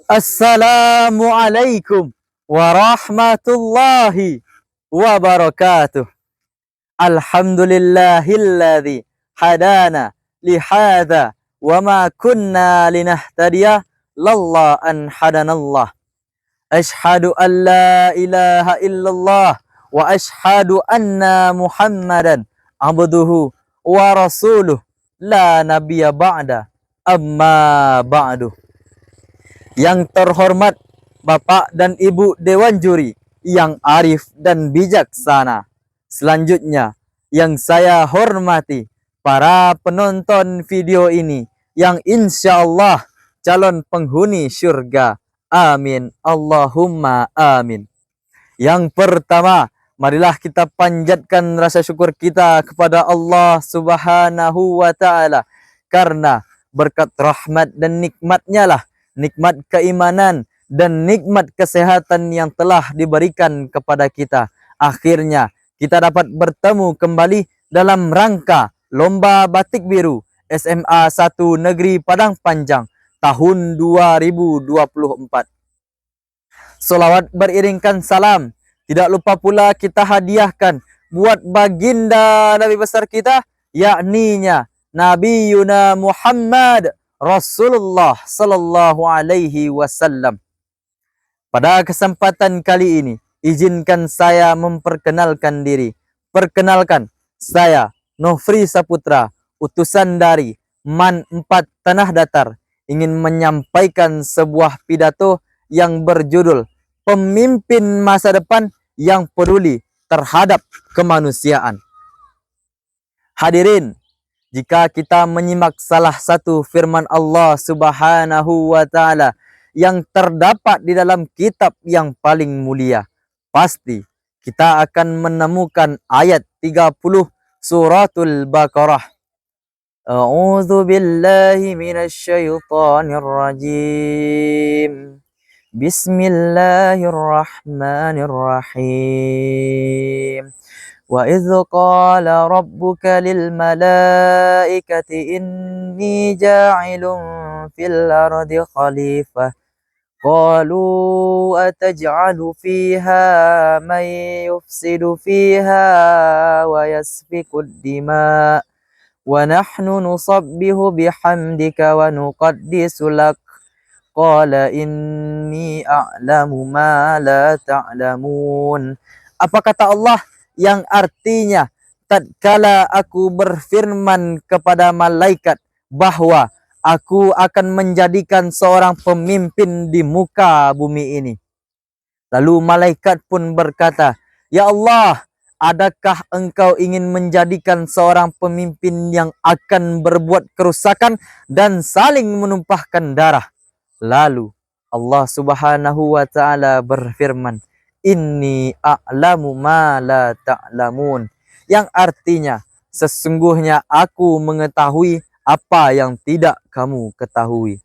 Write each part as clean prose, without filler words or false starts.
Assalamualaikum warahmatullahi wabarakatuh. Alhamdulillahilladzi hadana lihadza wa ma kunna linahtadiya lalla an hadanallah. Ashhadu an la ilaha illallah wa ashhadu anna Muhammadan abduhu wa rasuluh la nabiyya ba'da amma ba'du. Yang terhormat Bapak dan Ibu Dewan Juri yang arif dan bijaksana. Selanjutnya, yang saya hormati para penonton video ini yang insya Allah calon penghuni surga. Amin. Allahumma amin. Yang pertama, marilah kita panjatkan rasa syukur kita kepada Allah Subhanahu wa Ta'ala, karena berkat rahmat dan nikmatnya lah, nikmat keimanan dan nikmat kesehatan yang telah diberikan kepada kita, akhirnya kita dapat bertemu kembali dalam rangka Lomba Batik Biru SMA 1 Negeri Padang Panjang tahun 2024. Solawat beriringkan salam tidak lupa pula kita hadiahkan buat baginda Nabi besar kita, yakninya Nabi Yuna Muhammad Rasulullah Sallallahu Alaihi Wasallam. Pada kesempatan kali ini, izinkan saya memperkenalkan diri. Perkenalkan, saya Nofri Saputra, utusan dari MAN 4 Tanah Datar, ingin menyampaikan sebuah pidato yang berjudul Pemimpin Masa Depan yang Peduli Terhadap Kemanusiaan. Hadirin, jika kita menyimak salah satu firman Allah Subhanahu wa Ta'ala yang terdapat di dalam kitab yang paling mulia, pasti kita akan menemukan ayat 30 suratul Baqarah. A'udzu billahi minasyaitonir rajim. Bismillahirrahmanirrahim. وَإِذْ قَالَ رَبُّكَ لِلْمَلَائِكَةِ إِنِّي جَاعِلٌ فِي الْأَرْضِ خَلِيفَةً قَالُوا أَتَجْعَلُ فِيهَا مَن يُفْسِدُ فِيهَا وَيَسْفِكُ الدِّمَاءَ وَنَحْنُ نُسَبِّحُ بِحَمْدِكَ وَنُقَدِّسُ لَكَ قَالَ إِنِّي أَعْلَمُ مَا لَا تَعْلَمُونَ. Apa kata Allah yang artinya, tatkala aku berfirman kepada malaikat bahwa aku akan menjadikan seorang pemimpin di muka bumi ini. Lalu malaikat pun berkata, Ya Allah, adakah engkau ingin menjadikan seorang pemimpin yang akan berbuat kerusakan dan saling menumpahkan darah? Lalu Allah Subhanahu wa Ta'ala berfirman, Inni a'lamu ma la ta'lamun, yang artinya sesungguhnya aku mengetahui apa yang tidak kamu ketahui.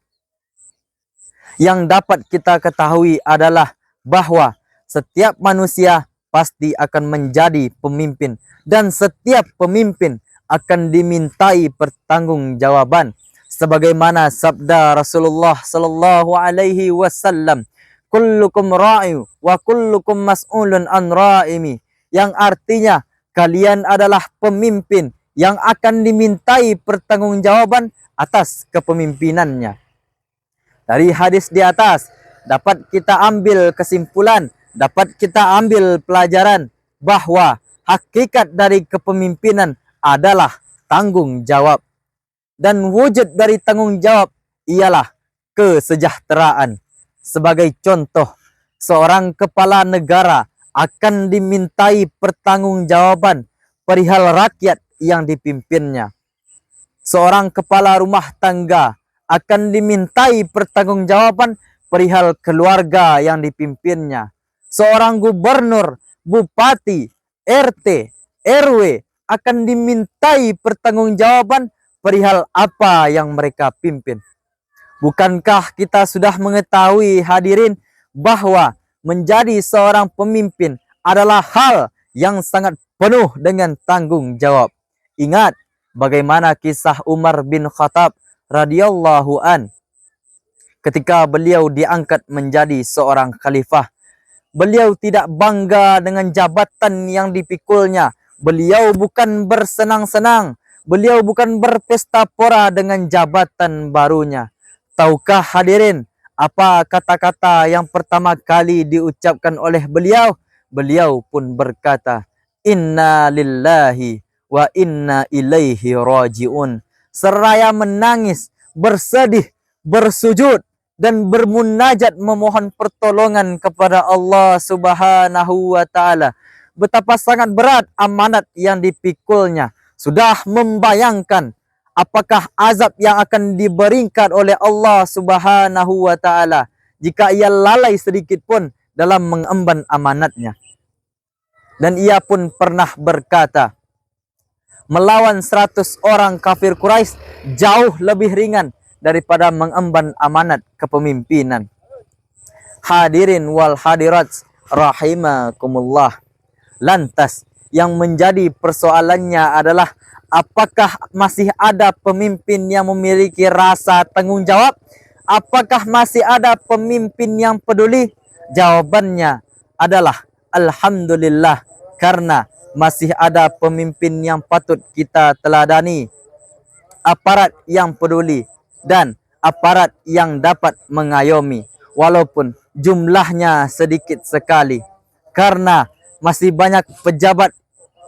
Yang dapat kita ketahui adalah bahwa setiap manusia pasti akan menjadi pemimpin, dan setiap pemimpin akan dimintai pertanggungjawaban, sebagaimana sabda Rasulullah Sallallahu Alaihi Wasallam, kullukum ra'i wa kullukum mas'ulun an ra'imi, yang artinya kalian adalah pemimpin yang akan dimintai pertanggungjawaban atas kepemimpinannya. Dari hadis di atas dapat kita ambil kesimpulan, dapat kita ambil pelajaran bahwa hakikat dari kepemimpinan adalah tanggung jawab, dan wujud dari tanggung jawab ialah kesejahteraan. Sebagai contoh, seorang kepala negara akan dimintai pertanggungjawaban perihal rakyat yang dipimpinnya. Seorang kepala rumah tangga akan dimintai pertanggungjawaban perihal keluarga yang dipimpinnya. Seorang gubernur, bupati, RT, RW akan dimintai pertanggungjawaban perihal apa yang mereka pimpin. Bukankah kita sudah mengetahui, hadirin, bahwa menjadi seorang pemimpin adalah hal yang sangat penuh dengan tanggung jawab. Ingat bagaimana kisah Umar bin Khattab radhiyallahu an. ketika beliau diangkat menjadi seorang khalifah. Beliau tidak bangga dengan jabatan yang dipikulnya. Beliau bukan bersenang-senang. Beliau bukan berpesta pora dengan jabatan barunya. Tahukah hadirin, apa kata-kata yang pertama kali diucapkan oleh beliau? Beliau pun berkata, Inna lillahi wa inna ilaihi raji'un. Seraya menangis, bersedih, bersujud, dan bermunajat memohon pertolongan kepada Allah Subhanahu wa taala. Betapa sangat berat amanat yang dipikulnya. Sudah membayangkan apakah azab yang akan diberikan oleh Allah Subhanahu wa taala jika ia lalai sedikit pun dalam mengemban amanatnya. Dan ia pun pernah berkata, melawan 100 orang kafir Quraisy jauh lebih ringan daripada mengemban amanat kepemimpinan. Hadirin wal hadirat rahimakumullah. Lantas yang menjadi persoalannya adalah, apakah masih ada pemimpin yang memiliki rasa tanggung jawab? Apakah masih ada pemimpin yang peduli? Jawabannya adalah alhamdulillah, karena masih ada pemimpin yang patut kita teladani, aparat yang peduli, dan aparat yang dapat mengayomi, walaupun jumlahnya sedikit sekali. Karena masih banyak pejabat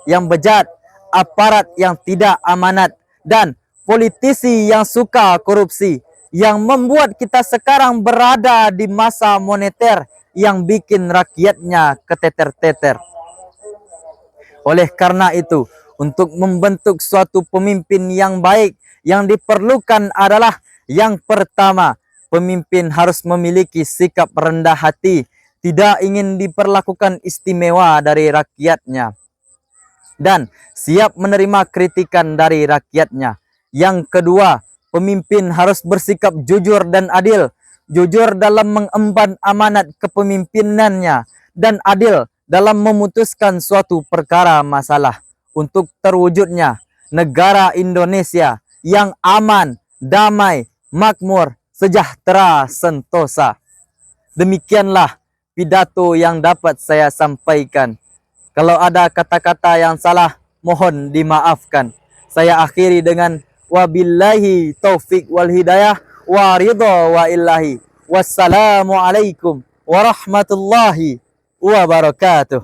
yang bejat, aparat yang tidak amanat, dan politisi yang suka korupsi, yang membuat kita sekarang berada di masa moneter yang bikin rakyatnya keteter-teter. Oleh karena itu, untuk membentuk suatu pemimpin yang baik, yang diperlukan adalah, yang pertama, pemimpin harus memiliki sikap rendah hati, tidak ingin diperlakukan istimewa dari rakyatnya, dan siap menerima kritikan dari rakyatnya. Yang kedua, pemimpin harus bersikap jujur dan adil, jujur dalam mengemban amanat kepemimpinannya, dan adil dalam memutuskan suatu perkara masalah, untuk terwujudnya negara Indonesia yang aman, damai, makmur, sejahtera, sentosa. Demikianlah pidato yang dapat saya sampaikan. Kalau ada kata-kata yang salah, mohon dimaafkan. Saya akhiri dengan wabillahi taufik wal hidayah wa ridha wa illahi. Wassalamualaikum warahmatullahi wabarakatuh.